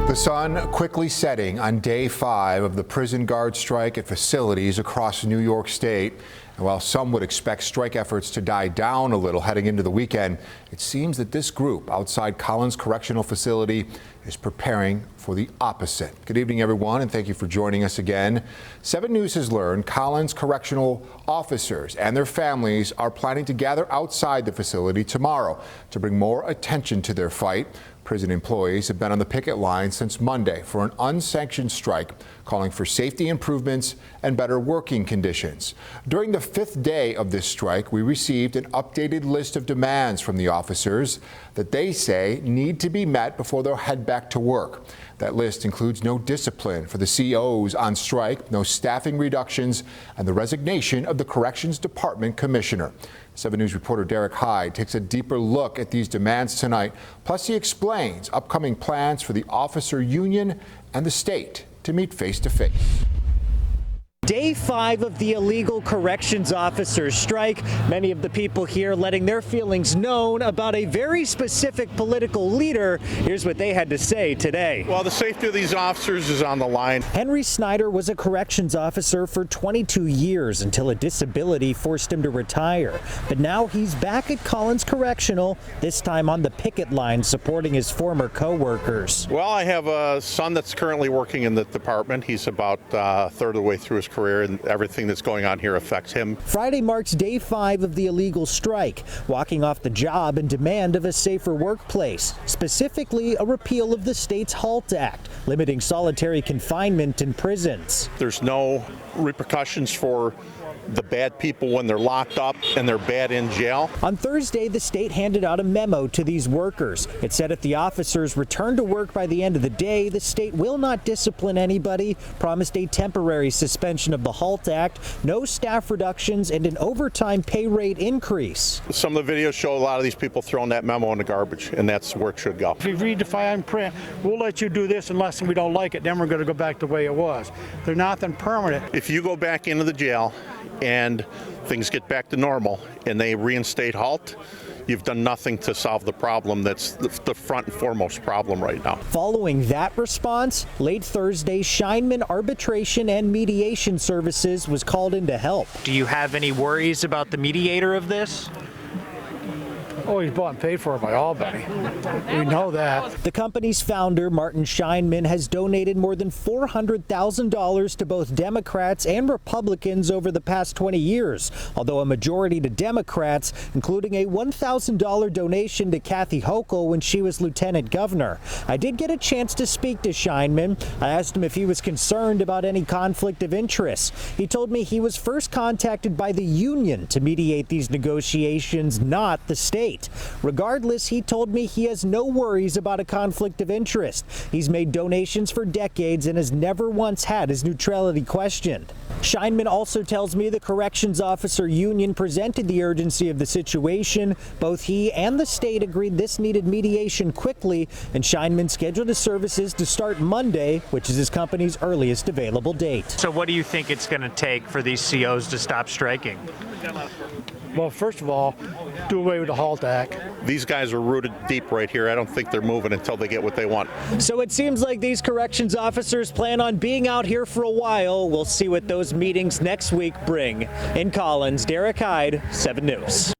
The sun quickly setting on day 5 of the prison guard strike at facilities across New York State. And while some would expect strike efforts to die down a little heading into the weekend, it seems that this group outside Collins Correctional Facility is preparing for the opposite. Good evening, everyone, and thank you for joining us again. 7 News has learned Collins Correctional officers and their families are planning to gather outside the facility tomorrow to bring more attention to their fight. Prison employees have been on the picket line since Monday for an unsanctioned strike, calling for safety improvements and better working conditions. During the 5th day of this strike, we received an updated list of demands from the officers that they say need to be met before they'll head back to work. That list includes no discipline for the COs on strike, no staffing reductions, and the resignation of the Corrections Department Commissioner. 7 News reporter Derek Heid takes a deeper look at these demands tonight. Plus, he explains upcoming plans for the officer union and the state to meet face to face. Day 5 of the illegal corrections officers strike. Many of the people here letting their feelings known about a very specific political leader. Here's what they had to say today. Well, the safety of these officers is on the line. Henry Snyder was a corrections officer for 22 years until a disability forced him to retire. But now he's back at Collins Correctional, this time on the picket line supporting his former co-workers. Well, I have a son that's currently working in the department. He's about a third of the way through his career, and everything that's going on here affects him. Friday marks day 5 of the illegal strike, walking off the job in demand of a safer workplace, specifically a repeal of the state's HALT Act, limiting solitary confinement in prisons. There's no repercussions for the bad people when they're locked up and they're bad in jail. On Thursday, the state handed out a memo to these workers. It said if the officers return to work by the end of the day, the state will not discipline anybody, promised a temporary suspension of the HALT Act, no staff reductions, and an overtime pay rate increase. Some of the videos show a lot of these people throwing that memo in the garbage, and that's where it should go. If you read the fine print, we'll let you do this unless we don't like it, then we're going to go back the way it was. They're nothing permanent. If you go back into the jail and things get back to normal and they reinstate HALT, you've done nothing to solve the problem that's the front and foremost problem right now. Following that response, late Thursday, Scheinman Arbitration and Mediation Services was called in to help. Do you have any worries about the mediator of this? Oh, he's bought and paid for by Albany. We know that. The company's founder, Martin Scheinman, has donated more than $400,000 to both Democrats and Republicans over the past 20 years, although a majority to Democrats, including a $1,000 donation to Kathy Hochul when she was lieutenant governor. I did get a chance to speak to Scheinman. I asked him if he was concerned about any conflict of interest. He told me he was first contacted by the union to mediate these negotiations, not the state. Regardless, he told me he has no worries about a conflict of interest. He's made donations for decades and has never once had his neutrality questioned. Scheinman also tells me the corrections officer union presented the urgency of the situation. Both he and the state agreed this needed mediation quickly, and Scheinman scheduled his services to start Monday, which is his company's earliest available date. So what do you think it's going to take for these COs to stop striking? Well, first of all, do away with the HALT Act. These guys are rooted deep right here. I don't think they're moving until they get what they want. So it seems like these corrections officers plan on being out here for a while. We'll see what those meetings next week bring. In Collins, Derek Heid, 7 News.